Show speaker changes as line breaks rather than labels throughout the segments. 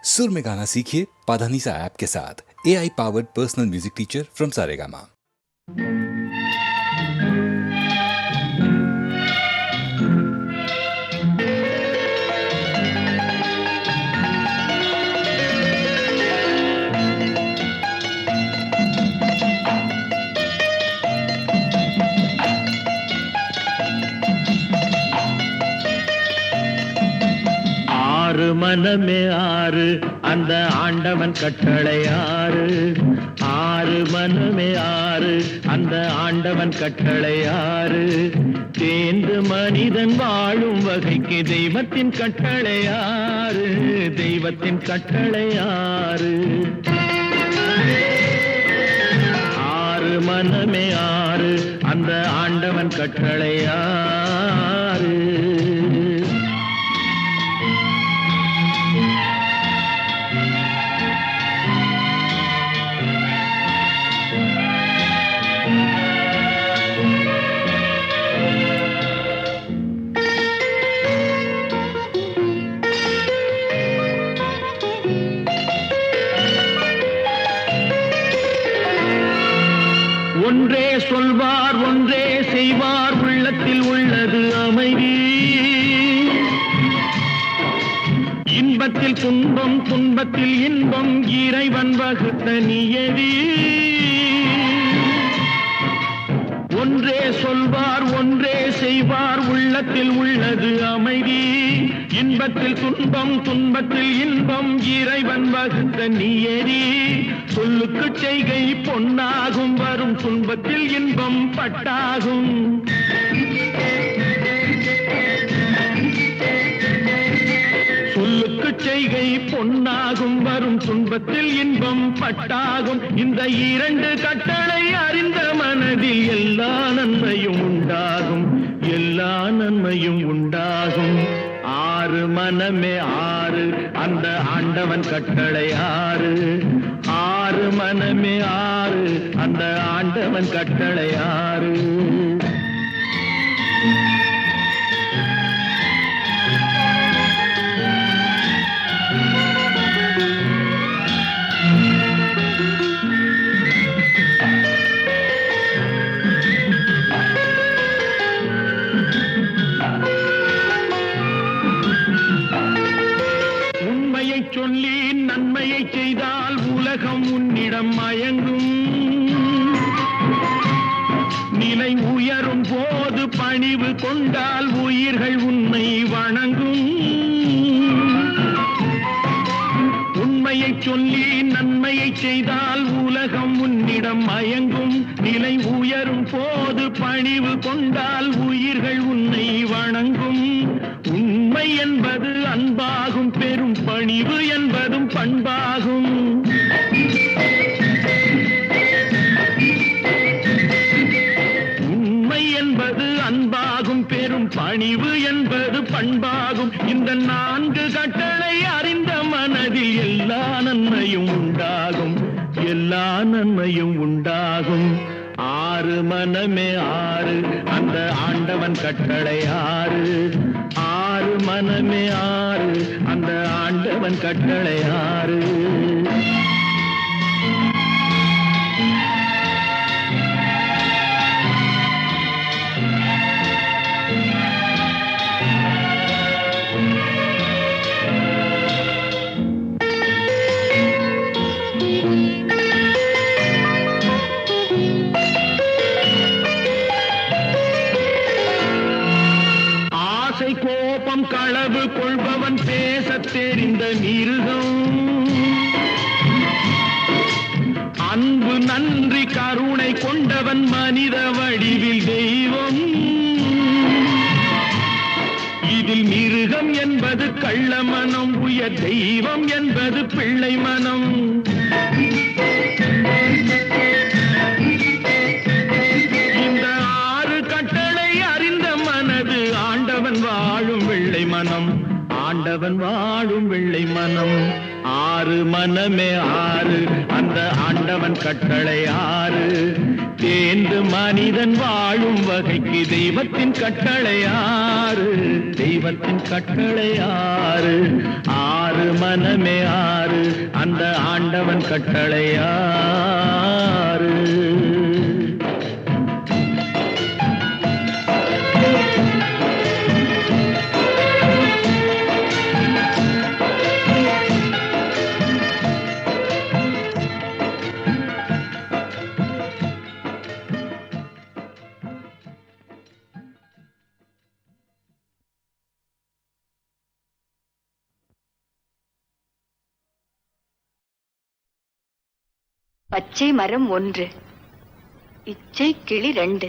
सुर में गाना सीखिए पाधानीसा ऐप के साथ। AI powered personal music teacher from Saregama.
ஆறு மனமே ஆறு அந்த ஆண்டவன் கட்டளை ஆறு. ஆறு மனமே ஆறு அந்த ஆண்டவன் கட்டளை ஆறு. தேர்ந்து மனிதன் வாழும் வகைக்கு தெய்வத்தின் கட்டளை ஆறு. தெய்வத்தின் கட்டளை ஆறு. ஆறு மனமே ஆறு அந்த ஆண்டவன் கட்டளை ஆறு. ஒன்றே சொல்வார் ஒன்றே செய்வார் உள்ளத்தில் உள்ளது அமைதி. இன்பத்தில் துன்பம் துன்பத்தில் இன்பம் இறைவன் வகுத்த நியதி. ஒன்றே சொல்வார் ஒன்றே செய்வார் உள்ளத்தில் உள்ளது அமைதி. இன்பத்தில் துன்பம் துன்பத்தில் இன்பம் இறைவன் வகுத்த நியதி. சொல்லுக்கு செய்கை பொன்னாகும் வரும் துன்பத்தில் இன்பம் பட்டாகும். சொல்லுக்கு செய்கை பொன்னாகும் வரும் துன்பத்தில் இன்பம் பட்டாகும். இந்த இரண்டு கட்டளை அறிந்த மனதில் எல்லா நன்மையும் உண்டாகும். எல்லா நன்மையும் உண்டாகும். ஆறு மனமே ஆறு அந்த ஆண்டவன் கட்டளை ஆறு. ஆறு மனமே ஆறு அந்த ஆண்டவன் கட்டளை ஆறு. சொல்லி நன்மையை செய்தால் உலகம் உன்னிடம் மயங்கும். நிலை உயரும் போது பணிவு கொண்டால் உயிர்கள் உன்னை வணங்கும். உண்மையை சொல்லி நன்மையை செய்தால் உலகம் உன்னிடம் மயங்கும். நிலை உயரும் போது பணிவு கொண்டால் உயிர்கள் உன்னை வணங்கும். உண்மை என்பது அன்பாகும் பெரும் பணிவு என்பதும் பண்பாகும். உண்மை என்பது அன்பாகும் பெரும் பணிவு என்பது பண்பாகும். இந்த நான்கு கட்டளை அறிந்த மனதில் எல்லா நன்மையும் உண்டாகும். எல்லா நன்மையும் உண்டாகும். ஆறு மனமே ஆறு அந்த ஆண்டவன் கட்டளை ஆறு. ஆறு மனமே ஆறு அந்த ஆண்டவன் கட்டளை ஆறு. கோபம் களவு கொள்பவன் பேசத் தெரிந்த மிருகம். அன்பு நன்றி கருணை கொண்டவன் மனித வடிவில் தெய்வம். இதில் மிருகம் என்பது கள்ள மனம். உயர் தெய்வம் என்பது பிள்ளை மனம். இந்த ஆறு கட்டளை அறிந்த மனது ஆண்டவன் வாழும் வெள்ளை மனம். ஆண்டவன் வாழும் வெள்ளை மனம். ஆறு மனமே ஆறு அந்த ஆண்டவன் கட்டளை ஆறு. தேர்ந்து மனிதன் வாழும் வகைக்கு தெய்வத்தின் கட்டளையாறு, தெய்வத்தின் கட்டளையாறு. ஆறு மனமே ஆறு, அந்த ஆண்டவன் கட்டளையாறு.
பச்சை மரம் 1, இச்சை கிளி 2.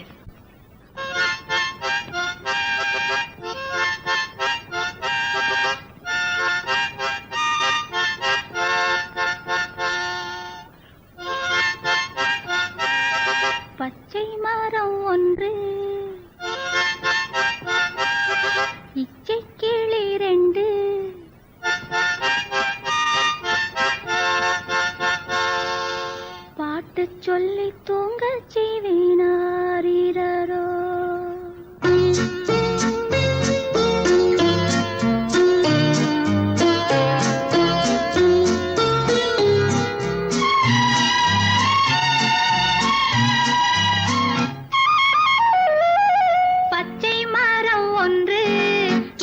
பச்சை மரம் 1, இச்சை கிளி 2. பாட்டு சொல்லி தூங்க செய்வேனாரோ. பச்சை மரம் 1,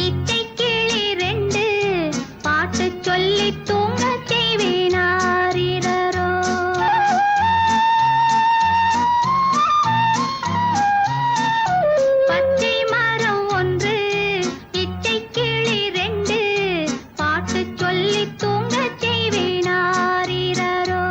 இச்சை கிளி 2. பாட்டு சொல்லி தூங்க செய்வேனாரோ. பச்சை மரம் 1, இச்சை கிளி 2. பாட்டு சொல்லி தூங்க செய்வேனாரோ.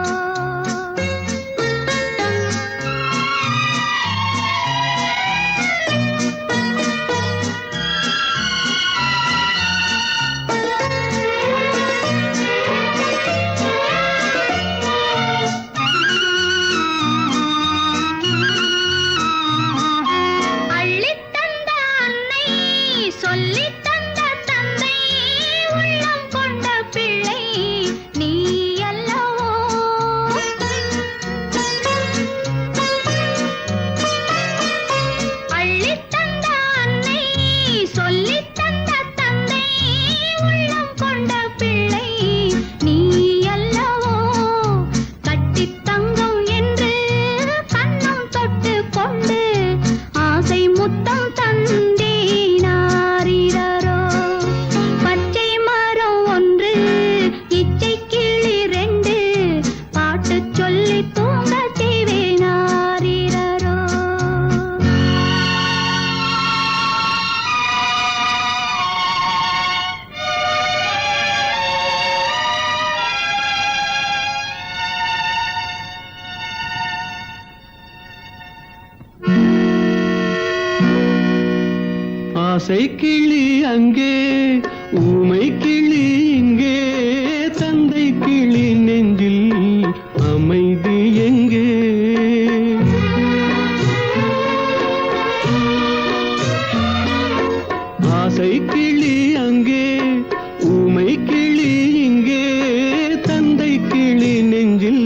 அள்ளித் தந்த அன்னை, சொல்லித் தந்த தந்தை, உள்ளம் கொண்ட பிள்ளை நீ அல்லவோ. அள்ளித் தந்த அன்னை, சொல்லித் தந்த தந்தை, உள்ளம் கொண்ட பிள்ளை நீ அல்லவோ. கட்டித் தங்கம் என்று கண்ணம் தொட்டு கொண்டு ஆசை முத்தம் தந்தேனாரோ. பச்சை மரம் 1, இச்சை கிளி 2. பாட்டு சொல்லி தூங்க செய்வேனாரோ.
ஆசை கிளி அங்கே, ஊமை கிளி இங்கே, தந்தை கிளி நெஞ்சில் அமைதி எங்கே? ஆசை கிளி அங்கே, ஊமை கிளி இங்கே, தந்தை கிளி நெஞ்சில்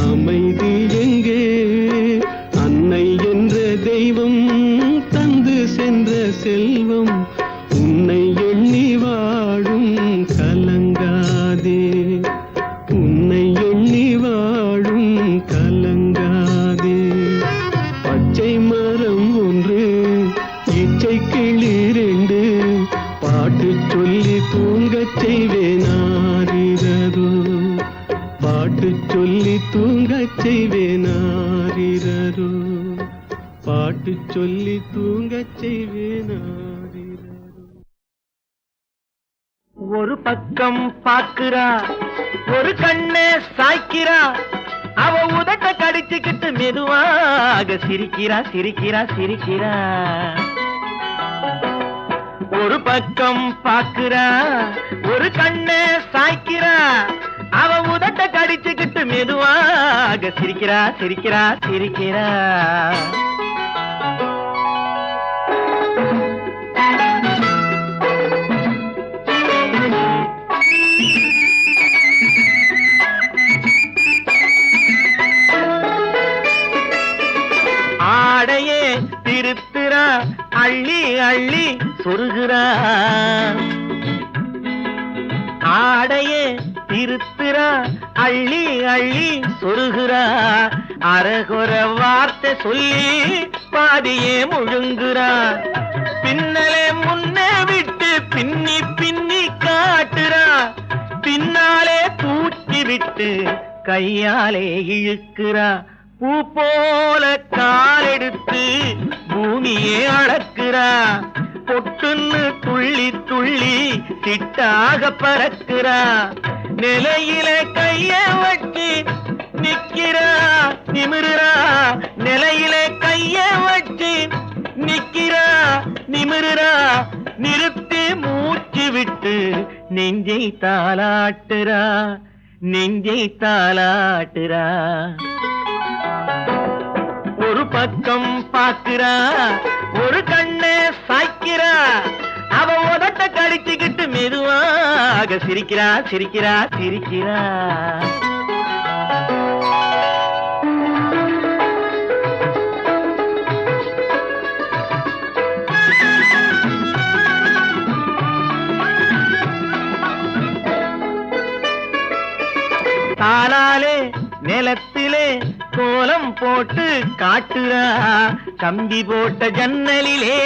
அமைதி எங்கே? அன்னை என்ற தெய்வம் தந்து சென்ற செல்வம், உன்னை எண்ணி வாழும் கலங்காதே, உன்னை எண்ணி வாழும் கலங்காதே. பச்சை மரம் 1, இச்சை கிளி 2. பாட்டு சொல்லி தூங்கச் செய்வேனாரோ. பாட்டு சொல்லி தூங்கச் செய்வேனாரோ. பாட்டு சொல்லி தூங்கச் செய்வேனாரோ. ஒரு பக்கம் பாக்குறா, ஒரு கண்ணே சாய்க்கிறா, அவ உதட்ட கடிச்சுக்கிட்டு மெதுவாக சிரிக்கிறா சிரிக்கிறா சிரிக்கிறா. ஒரு பக்கம் பாக்குறா, ஒரு கண்ணே சாய்க்கிறா, அவ உதட்ட கடிச்சுக்கிட்டு மெதுவாக சிரிக்கிறா சிரிக்கிறா சிரிக்கிறா.
சொருகிறா, ஆடையே திருத்துறா, அள்ளி அள்ளி சொருகிறா, அரகுற வார்த்தை சொல்லி பாதியே முழுங்குறா, பின்னலே முன்னே விட்டு பின்னி பின்னி காட்டுறா, பின்னாலே தூக்கி விட்டு கையாலே இழுக்கிறா, பூ போல காலெடுத்து பூமியே அளக்கிறா, பொட்டுன்னு துள்ளி துள்ளி சிட்டாக பறக்கிறா, நிலையில கைய வச்சு நிக்கிறா நிமிருறா, நிலையில கைய வச்சு நிக்கிறா நிமிருறா, நிறுத்தி மூச்சு விட்டு நெஞ்சை தாலாட்டுறா, நெஞ்சை தாலாட்டுறா. ஒரு பக்கம் பாக்குறா, ஒரு கண்ணை சாய்க்கிறா, அவ உதட்ட கடிச்சுக்கிட்டு மெதுவாக சிரிக்கிறா சிரிக்கிறா சிரிக்கிறா. தாளாலே நிலத்திலே கோலம் போட்டு காட்டுறா, கம்பி போட்ட ஜன்னலிலே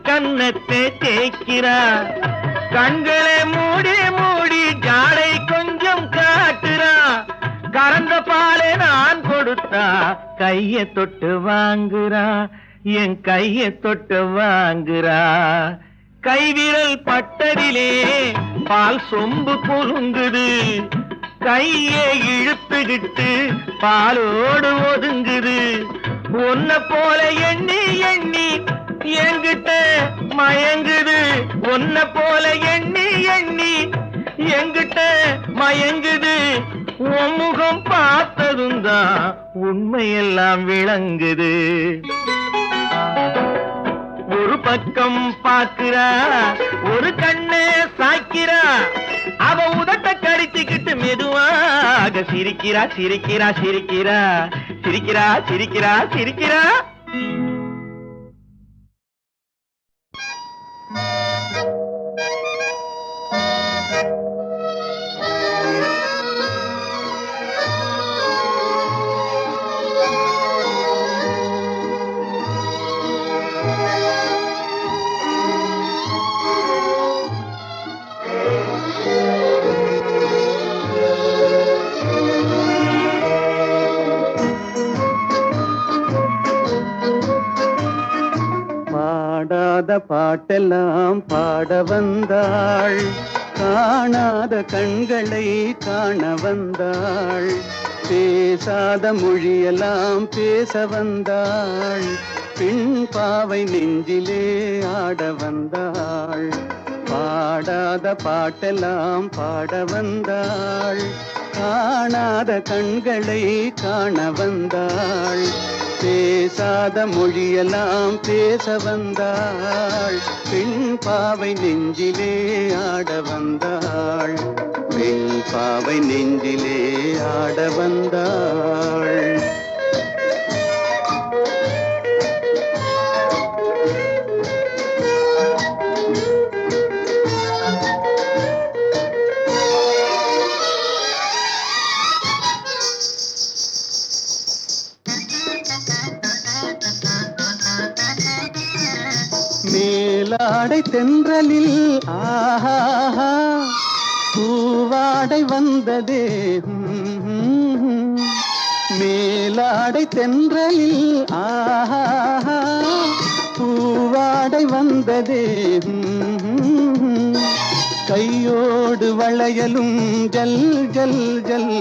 கன்னத்தை தேய்க்கிறா, கண்களை மூடி மூடி ஜாடை கொஞ்சம் காட்டுறா, கறந்த பாலை நான் கொடுத்தா கைய தொட்டு வாங்குறா, என் கைய தொட்டு வாங்குறா, கைவிரல் பட்டதிலே பால் சொம்பு பொருங்குது, கையை இழுத்துக்கிட்டு பாலோடு ஒதுங்குது, ஒன்ன போல எண்ணி எண்ணி என்கிட்ட மயங்குது, ஒன்ன போல எண்ணி எண்ணி என்கிட்ட மயங்குது, உன் முகம் பார்த்ததும் தான் உண்மையெல்லாம் விளங்குது. ஒரு பக்கம் பாக்குறா, ஒரு கண்ணை சாய்க்கிறா, அவ உதட்ட கடிச்சுக்கிட்டு மெதுவாக சிரிக்கிறா சிரிக்கிறா சிரிக்கிறா சிரிக்கிறா சிரிக்கிறா சிரிக்கிறா. பாடாத பாட்டெல்லாம் பாட வந்தாள், காணாத கண்களை காண வந்தாள், பேசாத மொழியெல்லாம் பேச வந்தாள், பெண் பாவை நெஞ்சிலே ஆட வந்தாள். பாடாத பாட்டெல்லாம் பாட வந்தாள், காணாத கண்களை காண வந்தாள், பேசாத மொழியெல்லாம் பேச வந்தாள், பெண் பாவை நெஞ்சிலே ஆட வந்தாள், பெண் பாவை நெஞ்சிலே ஆட வந்தாள். மேலாடை தென்றலில் ஆஹா பூவாடை வந்ததே, மேலாடை தென்றலில் ஆஹா பூவாடை வந்ததே, கையோடு வளையலும் ஜல் ஜல் ஜல்,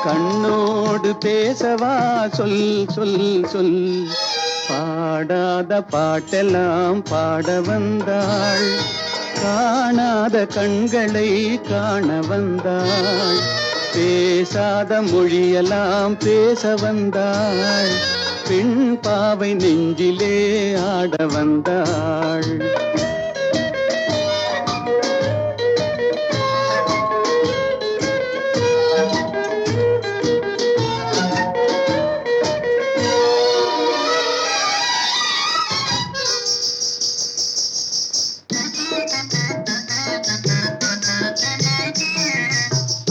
கண்ணோடு பேசவா சொல் சொல் சொல். பாடாத பாட்டெல்லாம் பாட வந்தாள், காணாத கண்களை காண வந்தாள், பேசாத மொழியெல்லாம் பேச வந்தாள், பெண் பாவை நெஞ்சிலே ஆட வந்தாள்.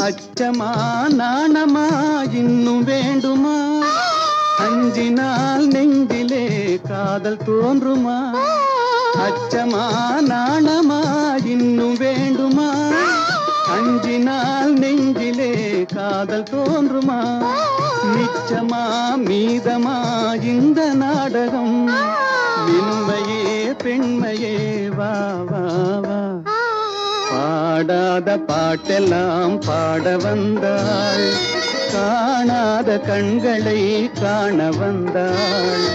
அச்சமா நாணமா இன்னும் வேண்டுமா அஞ்சினால் நெஞ்சிலே காதல் தோன்றுமா அச்சமா நாணமா இன்னும் வேண்டுமா அஞ்சினால் நெஞ்சிலே காதல் தோன்றுமா மிச்சமா மீதமா இந்த நாடகம் மென்மையே பெண்மையே வா வா வா பாடாத பாட்டெல்லாம் பாட வந்தாள் காணாத கண்களை காண வந்தாள்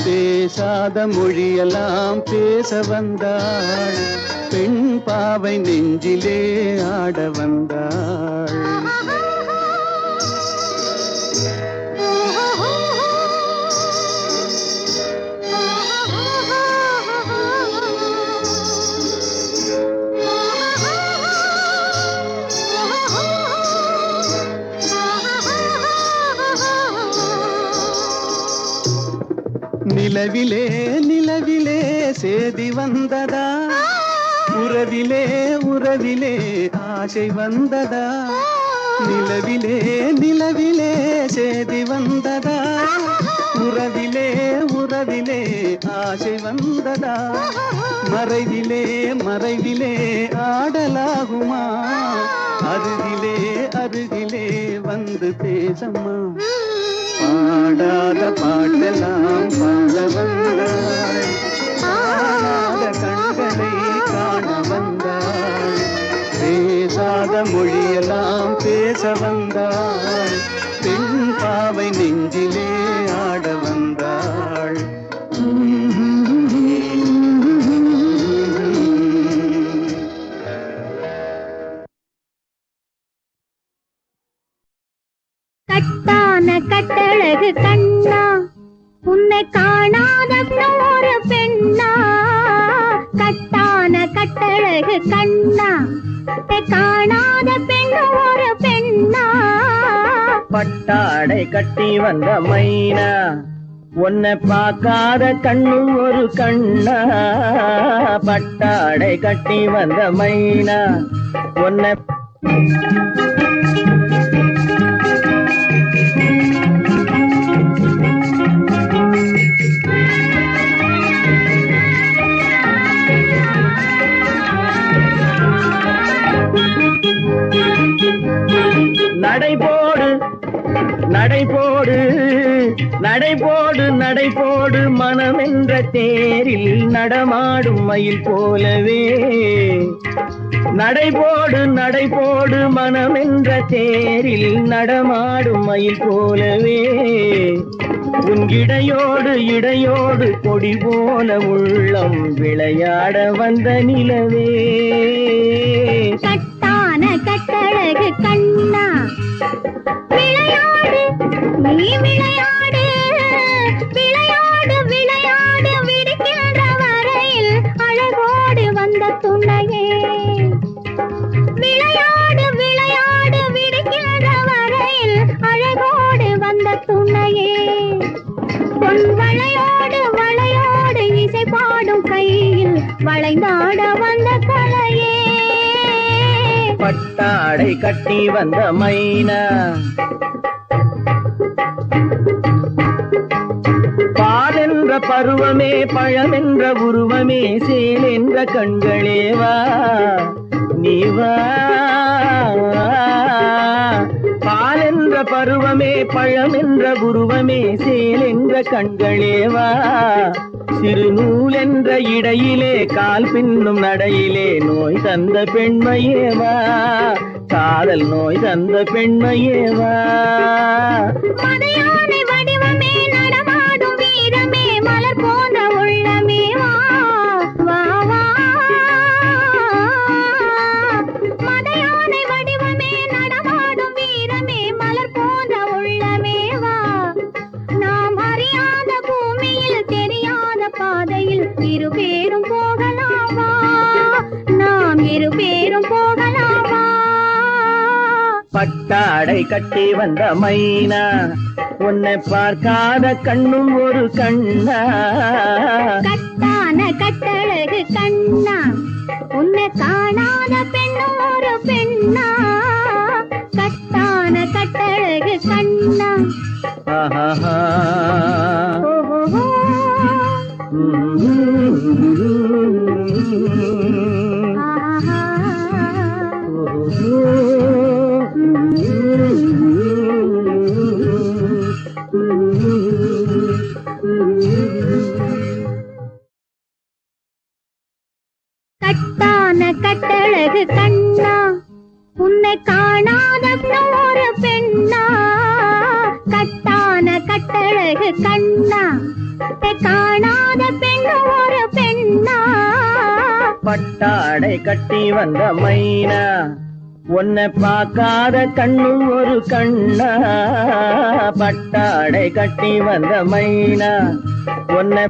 பேசாத மொழியெல்லாம் பேச வந்தாள் பெண் பாவை நெஞ்சிலே ஆட வந்தாள் நிலவிலே நிலவிலே சேதி வந்ததா உறவிலே உறவிலே ஆசை வந்ததா நிலவிலே நிலவிலே சேதி வந்ததா உறவிலே உறவிலே ஆசை வந்ததா மறைவிலே மறைவிலே ஆடலாகுமா அருகிலே அருகிலே வந்து பேசம்மா பாடாத பாட்டெல்லாம் பாட வந்தாள் காணாத கண்களை காண வந்தாள் பேசாத மொழியெல்லாம் பேச வந்தாள் பெண் பாவை நெஞ்சிலே ஆட வந்தாள்
கட்டான கட்டழகு கண்ணா உன்னை காணாத ஒரு பெண்ணா கட்டான கட்டழகு கண்ணா உன்னை காணாத பெண் ஒரு பெண்ணா
பட்டாடை கட்டி வந்த மைனா உன்னை பார்க்காத கண்ணும் ஒரு கண்ணா பட்டாடை கட்டி வந்த மைனா உன்னை நடைபோடு நடைபோடு நடைபோடு நடைபோடு மனமென்ற தேரில் நடமாடும் மயில் போலவே நடைபோடு நடைபோடு மனமென்ற தேரில் நடமாடும் மயில் போலவே உன் இடையோடு இடையோடு கொடி போல உள்ளம் விளையாட வந்த நிலவே
கட்டான கட்டழகு கண்ணா விளையாடு நீ விளையாடு விளையாடு விளையாடு விடுக்கின்ற வரையில் அழகோடு வந்த துணையே விளையாடு விளையாடு விடுக்கின்ற வரையில் அழகோடு வந்த துணையே பொன் வளையோடு வளையோடு இசை பாடும் கையில் வளைந்தாட வந்த கலையே
பட்டாடை கட்டி வந்த மைனா பாலென்ற பருவமே பழமென்ற உருவமே சேல் என்ற கண்களே வா நீ வா பாலென்ற பருவமே பழமென்ற உருவமே சேல் என்ற கண்களே வா சிறுநூல் என்ற இடையிலே கால் பின்னும் நடையிலே நோய் தந்த பெண்மையேவா காதல் நோய் தந்த பெண்மையேவா
மதையானை வடிவமே நடமாடும் வீரமே மலர் போன்ற உள்ளமே வா வா வா மதையானை வடிவமே நடமாடும் வீரமே மலர் போன்ற உள்ளமே வா நாம் அறியாத பூமியில் தெரியாத பாதையில் இருபேரும் போகலாமா நாம் இருபேரும் போகலாமா
பட்டாடை கட்டி வந்த மைனா உன்னை பார்க்காத கண்ணும் ஒரு கண்ணா
கட்டான கட்டழகு கண்ணா உன்னை காணாத பெண்ணும் ஒரு பெண்ணா
ஆஹா.
ஓஹோ. கட்டான கட்டழகு கண்ணா உன்னை காணாத ஒரு பெண்ணா கட்டான கட்டழகு கண்ணா உன்னை காணாத பெண்ணு ஒரு பெண்ணா
பட்டாடை கட்டி வந்த மைனா உன்னை பார்க்காத கண்ணும் ஒரு கண்ணா பட்டாடை கட்டி வந்த மைனா உன்னை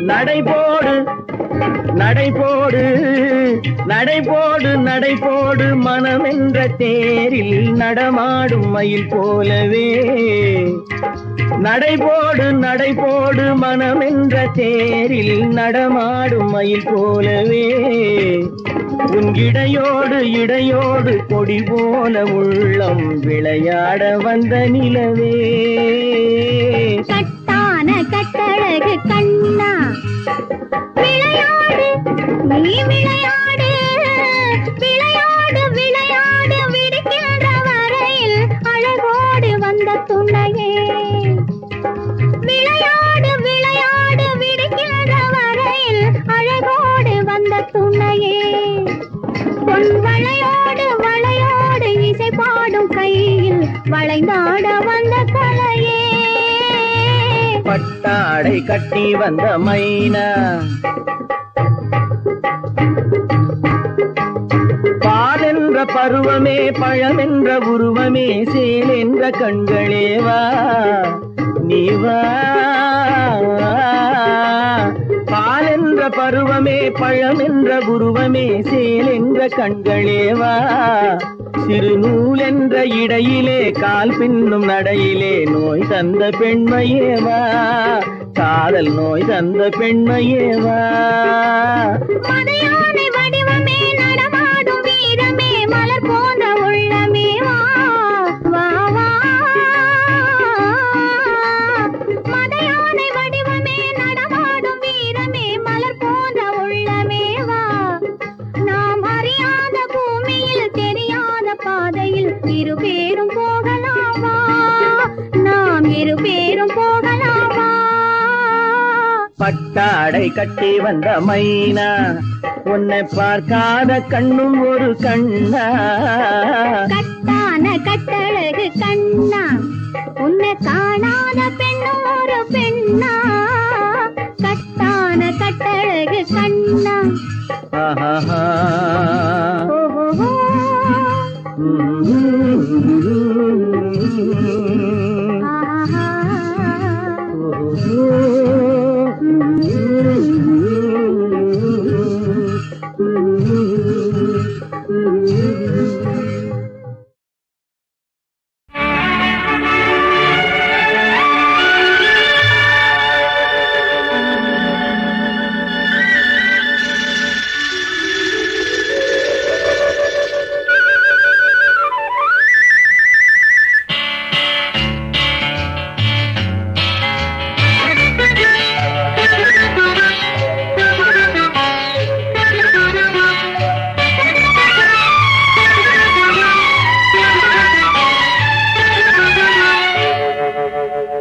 நடைபோடு நடைபோடு நடைபோடு நடைபோடு மனமென்ற தேரில் நடமாடும் மயில் போலவே நடைபோடு நடைபோடு மனமென்ற தேரில் நடமாடும் மயில் போலவே உன் இடையோடு இடையோடு கொடி போல உள்ளம் விளையாட வந்த நிலவே
கட்டான கட்டழகு கண்ணா விளையாடு நீ விளையாடு விளையாடு விளையாடு விடுகின்ற வரையில் அழகோடு வந்த துணையே விளையாடு விளையாடு விடுகின்ற வரையில் அழகோடு வந்த துணையே பொன் வளையோடு வளையோடு இசை பாடும் கையில் வளைந்தாட வந்த கலையே
பட்டாடை கட்டி வந்த மைனா பாலென்ற பருவமே பழமென்ற உருவமே சேல் என்ற கண்களே வா நீ வா பாலென்ற பருவமே பழமென்ற உருவமே சேல் என்ற கண்களே வா சிறுநூல் என்ற இடையிலே கால் பின்னும் நடையிலே நோய் தந்த பெண்மையேவா காதல் நோய் தந்த பெண்மையேவா
மதையானை வடிவமே நடமாடும் வீரமே மலர் போன்ற உள்ளமே வா வா வா மதையானை வடிவமே நடமாடும் வீரமே மலர் போன்ற உள்ளமே வா நாம் அறியாத பூமியில் தெரியாத பாதையில் இரு பேரும் போகலாமா நாம் இரு பேரும் போகலாமா
பட்டாடை கட்டி வந்த மைனா உன்னை பார்க்காத கண்ணும் ஒரு கண்ணா
கட்டான கட்டழகு கண்ணா உன்னை காணாத பெண்ணும் ஒரு பெண்ணா கட்டான கட்டழகு கண்ணா
ஆஹா.
ஓஹோ. ஆஹா.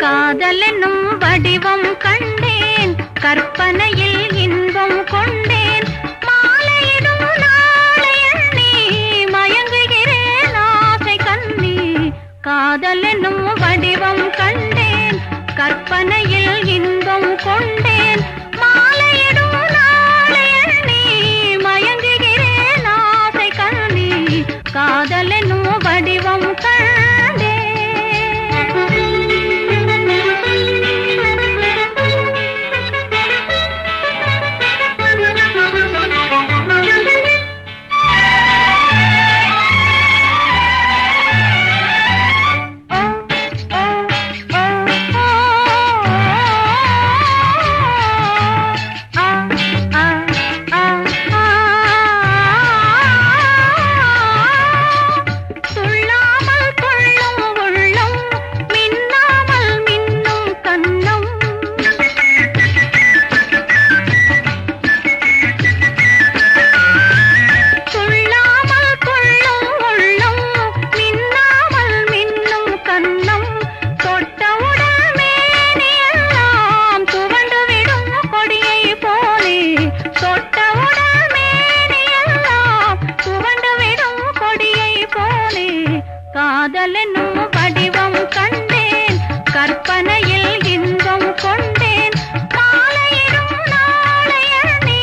காதலென்னும் வடிவம் கண்டேன் கற்பனையில் இன்பம் கொண்டேன் மாலையிடும் நாளை எண்ணி மயங்குகிறேன் ஆசை கண்ணி காதலென்னும் வடிவம் கண்டேன் கற்பனையில் இன்பம் கொண்டேன் மாலையிடும் நாளை எண்ணி மயங்குகிறேன் ஆசை கண்ணி காதலென்னும் வடிவம் கண்டேன் காதலெனும் வடிவம் கண்டேன் கற்பனையில் இன்பம் கொண்டேன் மாலையிடும் நாளையணி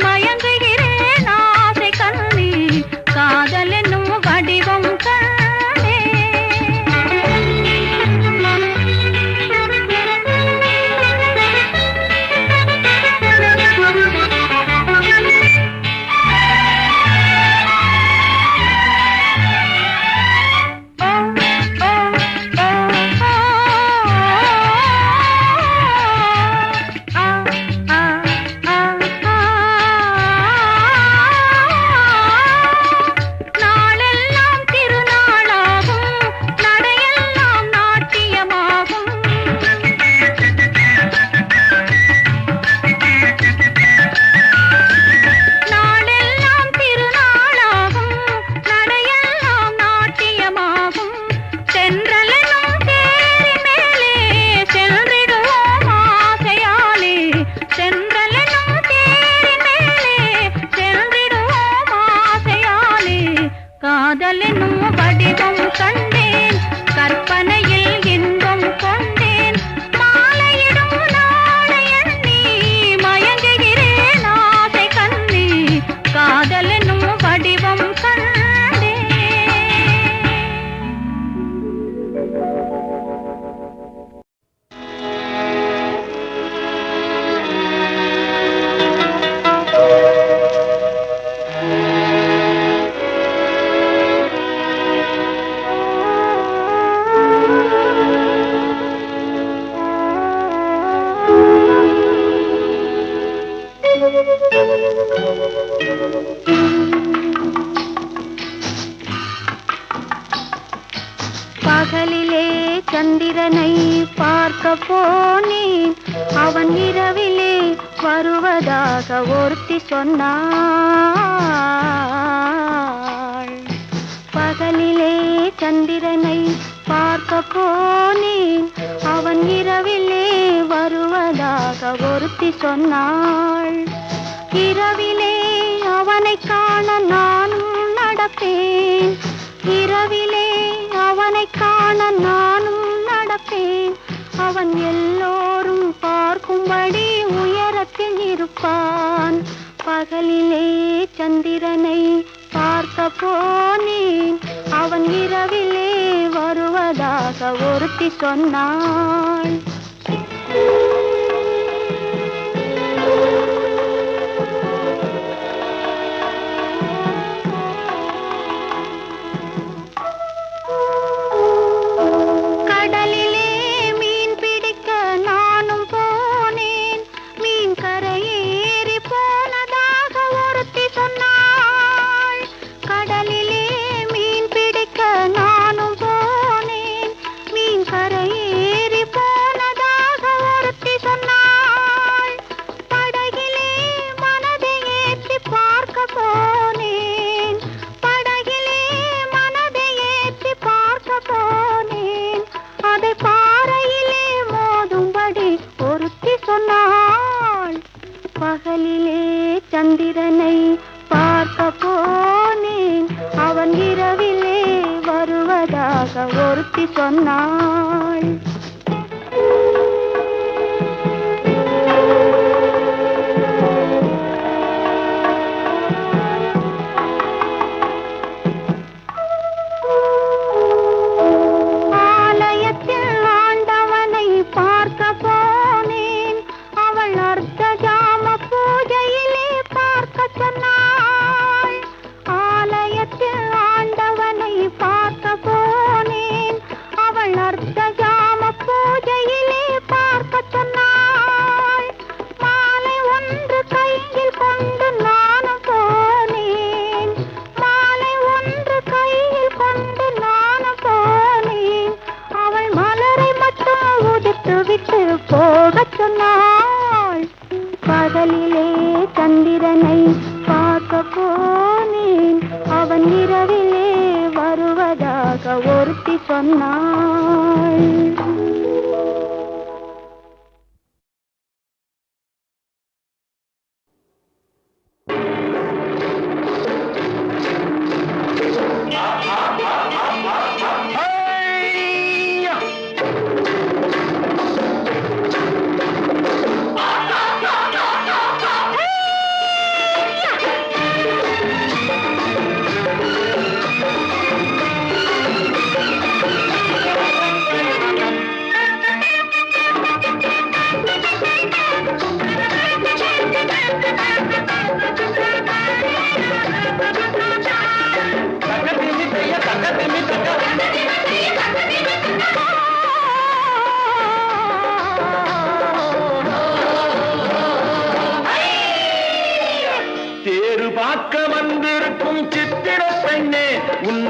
மயங்குகிறேன் ஆசை கண்ணி காதலெனும் வடிவம் காதலெனும் வடிவம் கண்டேன் கற்பனையில் இன்பம் கொண்டேன் மாலையிடும் நாளையணி மயங்குகிறேன் ஆசை கண்ணி காதலெனும் வடிவம் கண்டேன். பகலிலே சந்திரனை பார்க்க போனேன் அவன் இரவிலே வருவதாக ஒருத்தி சொன்னாள். பகலிலே சந்திரனை பார்க்க போனேன் அவன் இரவிலே வருவதாக ஒருத்தி சொன்னாள். இரவிலே அவனை காண நானும் நடப்பேன் இரவிலே அவனை காண நானும் நடப்பேன் அவன் எல்லோரும் பார்க்கும்படி உயரத்தில் இருப்பான். பகலிலே சந்திரனை பார்க்க போனேன் அவன் இரவிலே வருவதாக ஒருத்தி சொன்னாள். பகலிலே சந்திரனை பார்க்க போனேன் அவன் இரவிலே வருவதாக ஒருத்தி சொன்னாள். பகலிலே சந்திரனை பார்க்க போனேன் அவன் இரவிலே வருவதாக ஒருத்தி சொன்னாள்.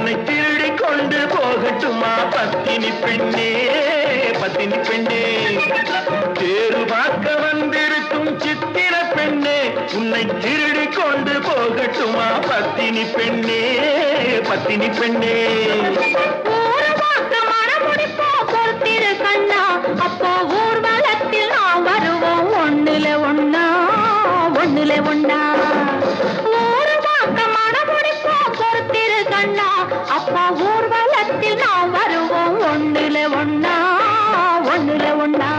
உன்னை திருடி கொண்டு போகட்டுமா பத்தினி பெண்ணே பத்தினி பெண்ணே தேரு பார்க்க வந்திருக்கும் சித்திர பெண்ணே உன்னை திருடி கொண்டு போகட்டுமா பத்தினி பெண்ணே பத்தினி பெண்ணே
பொறுத்திரு கண்ணா அப்போ ஊர்வலத்தில் நாம் வருவோம் ஒண்ணுல ஒண்ணா ஒண்ணுல ஒண்ணா ஊரு பார்க்க மனமுடிப்போம் பொறுத்திரு கண்ணா அப்போ ஊர்வலத்தில் நாம் வருவோம் ஒண்ணுல ஒண்ணா ஒண்ணுல ஒண்ணா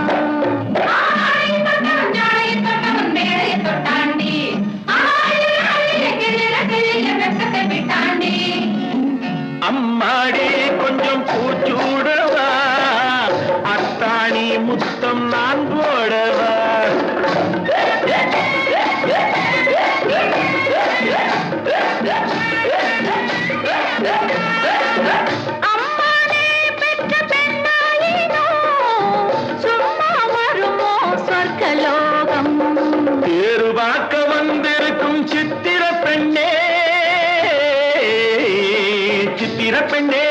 அம்மாடி கொஞ்சம் பூச்சூடவா அத்தாணி முத்தம் நான் போடவா
அம்மானே பெற்ற பெண்ணாயினோ சும்மா வருமோ சொர்க்கலோகம்
தேரு பார்க்க வந்திருக்கும் சித்திர பெண்ணே சித்திர பெண்ணே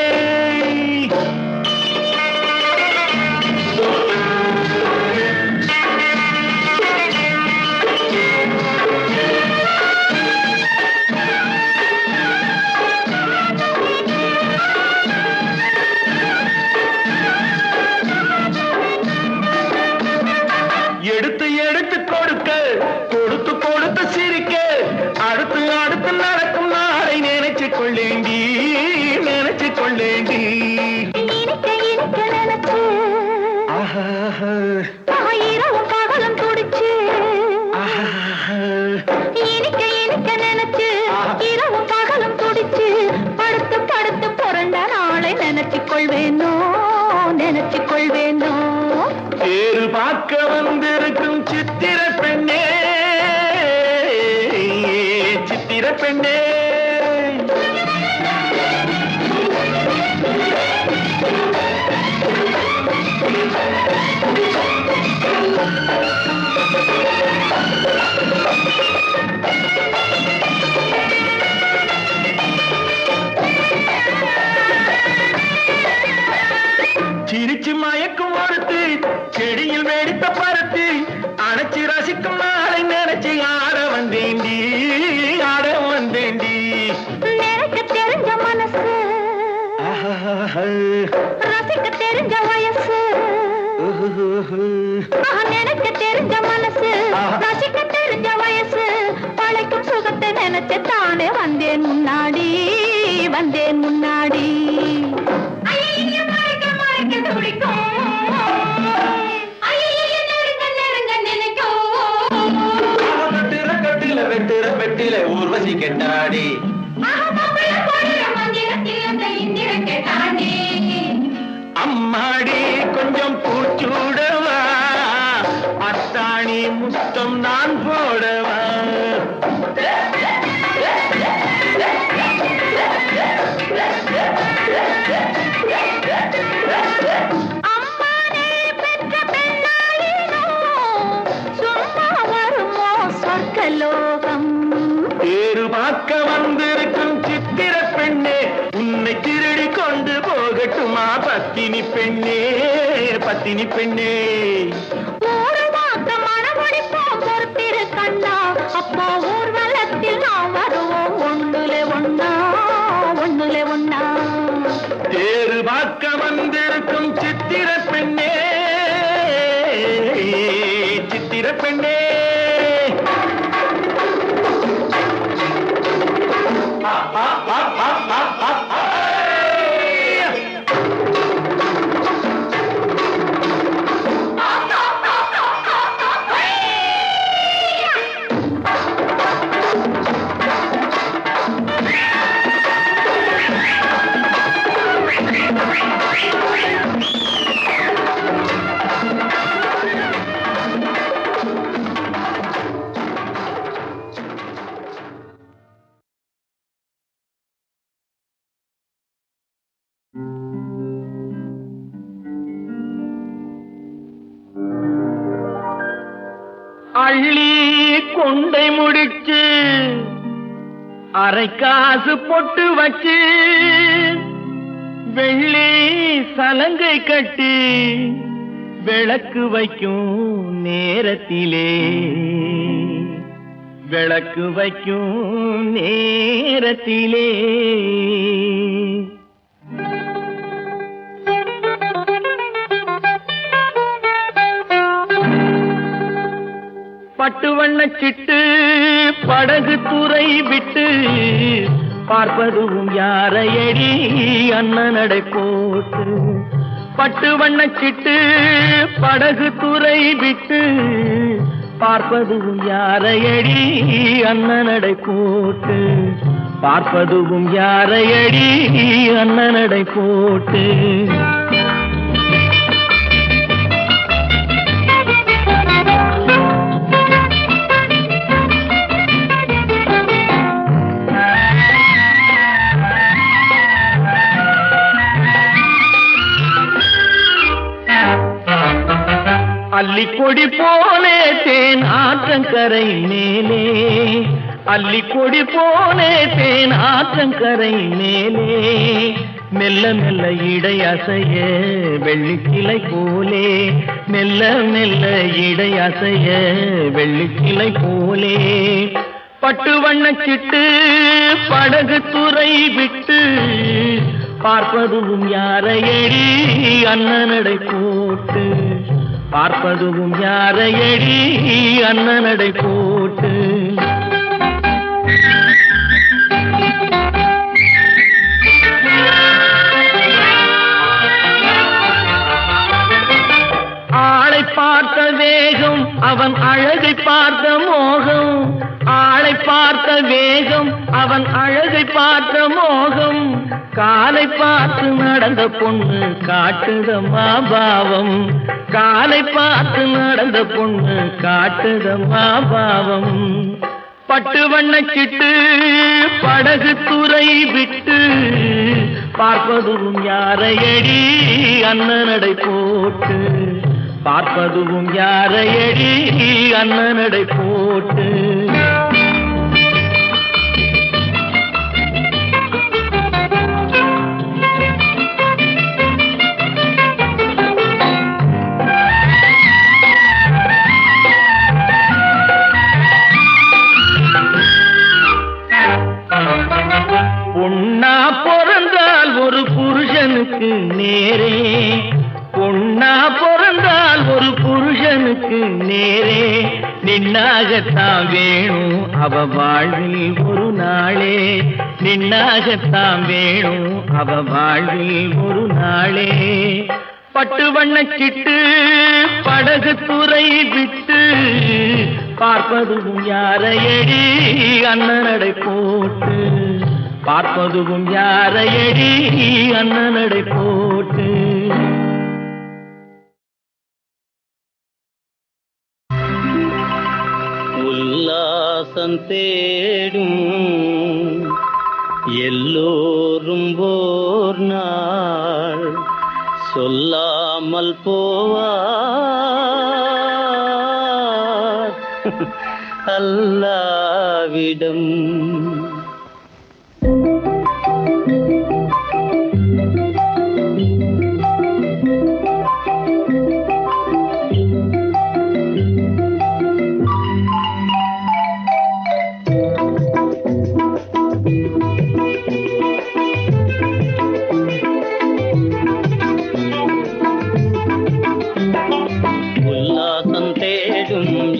எடுத்து எடுத்து கொடுக்க கொடுத்து கொடுத்து சிரிக்க அடுத்து அடுத்து நடக்கும் நாளை நினைச்சு கொள்ளேண்டி நினைச்சு கொள்ளேண்டி
இனிக்க இனிக்க நினைச்சு இரவும் பகலும் துடிச்சு இனிக்க இனிக்க நினைச்சு இரவும் பகலும் துடிச்சு படுத்து படுத்து புரண்ட நாளை நினைச்சு கொள்வேனோ நினைச்சு கொள்வேனோ
தேரு பார்க்க வந்திருக்கும் சித்திர பெண்ணே சித்திர பெண்ணே சிரிச்சு மயக்கும் ஒருத்து செடியில் வெடித்த பருத்து அணைச்சி ரசிக்கும் நாளை நினைச்சு ஆட வந்தேண்டி ஆட வந்தேண்டி
நினைக்க தெரிஞ்ச மனசு ரசிக்க தெரிஞ்ச வயசு நினைக்க தெரிஞ்ச மனசு ரசிக்க தெரிஞ்ச வயசு பழைக்கும் சுகத்தை நினைச்சு தானே வந்தேன் முன்னாடி வந்தேன் முன்னாடி
வெட்டுற வெட்டில ஊர்வசி கெட்டாடி அம்மாடி கொஞ்சம் பூச்சூடவா அத்தாணி முத்தம் நான் போடவா
அம்மானே பெற்ற பெண்ணாயினோ சும்மா வருமோ சொர்க்கலோகம்
தேரு பார்க்க வந்திருக்கும் சித்திர பெண்ணே உன்னை திருடி கொண்டு போகட்டுமா பத்தினி பெண்ணே பத்தினி பெண்ணே
ஊரு பார்க்க மனமுடிப்போம் பொறுத்திரு கண்ணா அப்போ ஊர்வலத்தில் நாம் வருவோம் ஒண்ணுல ஒண்ணா ஒண்ணுல ஒண்ணா
தேரு பார்க்க வந்திருக்கும் சித்திர பெண்ணே சித்திர பெண்ணே அள்ளி கொண்டை முடிச்சு அரை காசு பொட்டு வச்சு வெள்ளி சலங்கை கட்டி விளக்கு வைக்கும் நேரத்திலே விளக்கு வைக்கும் நேரத்திலே பட்டு வண்ண சிட்டு படகு துறை விட்டு பார்ப்பதும் யாரையடி அண்ணனடை போட்டு பட்டு வண்ண சிட்டு படகு துறை விட்டு பார்ப்பதும் யாரையடி அண்ணனடை போட்டு பார்ப்பதும் யாரையடி அண்ணனடை போட்டு அல்லிக்கொடி போலே தேன் ஆற்றங்கரை மேலே அல்லிக்கொடி போலே தேன் ஆற்றங்கரை மேலே மெல்ல மெல்ல இடை அசைய வெள்ளிக்கிளை போலே மெல்ல மெல்ல இடை அசைய வெள்ளிக்கிளை போலே பட்டு வண்ண சிட்டு படகு துறை விட்டு பார்ப்பதும் யாரையடி அண்ணனடை போட்டு பார்ப்பதும் யாரையடி அண்ணனடை போட்டு ஆளை பார்த்த வேகம் அவன் அழகை பார்த்த மோகம் ஆளை பார்த்த வேகம் அவன் அழகை பார்த்த மோகம் காலை பார்த்து நடந்த பொண்ணு காட்டுதம்மா பாவம் காலை பார்த்து நடந்த பொண்ணு காட்டுதம்மா பாவம் பட்டு வண்ண சிட்டு படகு துறை விட்டு பார்ப்பதும் யாரையடி அண்ணனடை போட்டு பார்ப்பதும் யாரையடி அண்ணனடை போட்டு பொன்னா பிறந்தால் ஒரு புருஷனுக்கு நேரே பொன்னா பிறந்தால் ஒரு புருஷனுக்கு நேரே நின்னாகத்தான் வேணும் அவ வாழ்வில் ஒரு நாளே நின்னாகத்தான் வேணும் அவ வாழ்வில் ஒரு நாளே பட்டு வண்ண சிட்டு படகு துறை விட்டு பார்ப்பதும் யாரையடி அண்ணனடை போட்டு பார்ப்பதும் யாரையடி அண்ணனடை போட்டு
உல்லாசம் தேடும் எல்லோரும் ஓர் நாள் சொல்லாமல் போவார் அல்லாவிடம்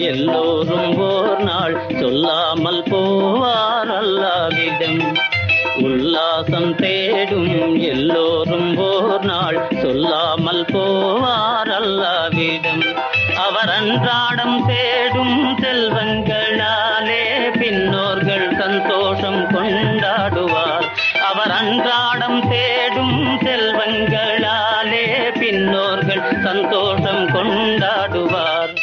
எல்லோரும் ஓர் நாள் சொல்லாமல் போவார் அல்லாவிடம் உல்லாசம் தேடும் எல்லோரும் ஓர் நாள் சொல்லாமல் போவார் அல்லாவிடம் அவர் அன்றாடம் தேடும் செல்வங்களாலே பின்னோர்கள் சந்தோஷம் கொண்டாடுவார் அவர் அன்றாடம் தேடும் செல்வங்களாலே பின்னோர்கள் சந்தோஷம் கொண்டாடுவார்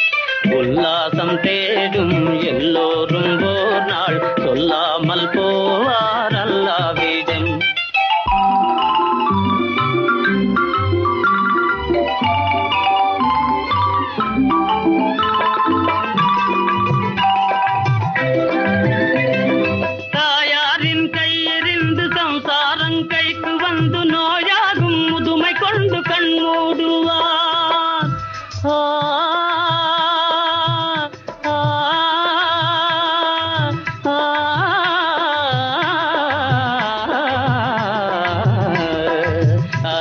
உல்லாசம் தேடும் எல்லோரும் ஓர் நாள் சொல்லாமல் போவார் அல்லாவிடம் கொண்டு நோயாகும் முதுமை கொண்டு கண் மூடுவார். ஆ, ஆ, ஆ,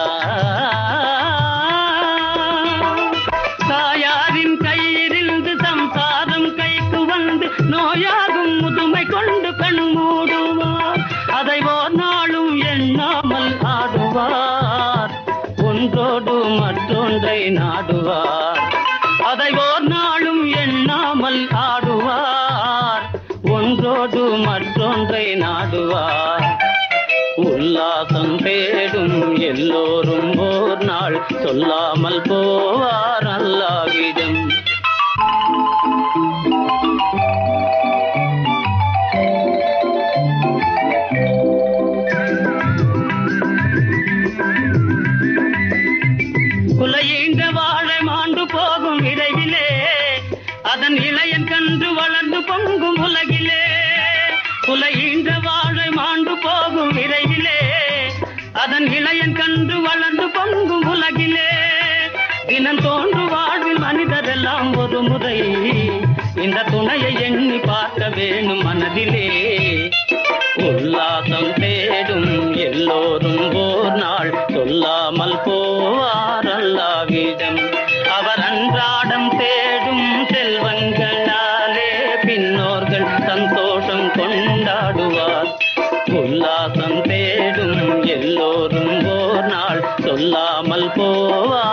தாயாரின் கையிலிருந்து சம்சாரம் கைக்கு வந்து நோயாகும் முதுமை கொண்டு கண் மூடுவார். அதை ஓர் நாளும் எண்ணாமல் ஆடுவார், ஒன்றோடு மற்றொன்றை நாடுவார். அதை ஓர் நாளும் எண்ணாமல் ஆடுவார், ஒன்றோடு மற்றொன்றை நாடுவார். உல்லாசம் தேடும் எல்லோரும் ஓர் நாள் சொல்லாமல் போவார் அல்லாஹ்விடம். குலையீண்ட வாழை மாண்டு போகும் விரைவிலே, அதன் இளையன் கன்று வளர்ந்து பொங்கும் உலகிலே. குலையீண்ட வாழை மாண்டு போகும் விரைவிலே, அதன் இளையன் கன்று வளர்ந்து பொங்கும் உலகிலே. தினம் தோன்று வாழ்வில் மனிதரெல்லாம் ஒரு முறை இந்த துணையை எண்ணி பார்க்க வேணும் மனதிலே. உல்லாசம் தேடும் எல்லோரும் ஓர் நாள் சொல்லாமல் போவார் அல்லாஹ்விடம். அவர் அன்றாடம் தேடும் செல்வங்களாலே பின்னோர்கள் சந்தோஷம் கொண்டாடுவார். உல்லாசம் தேடும் எல்லோரும் ஓர் நாள் சொல்லாமல் போவார்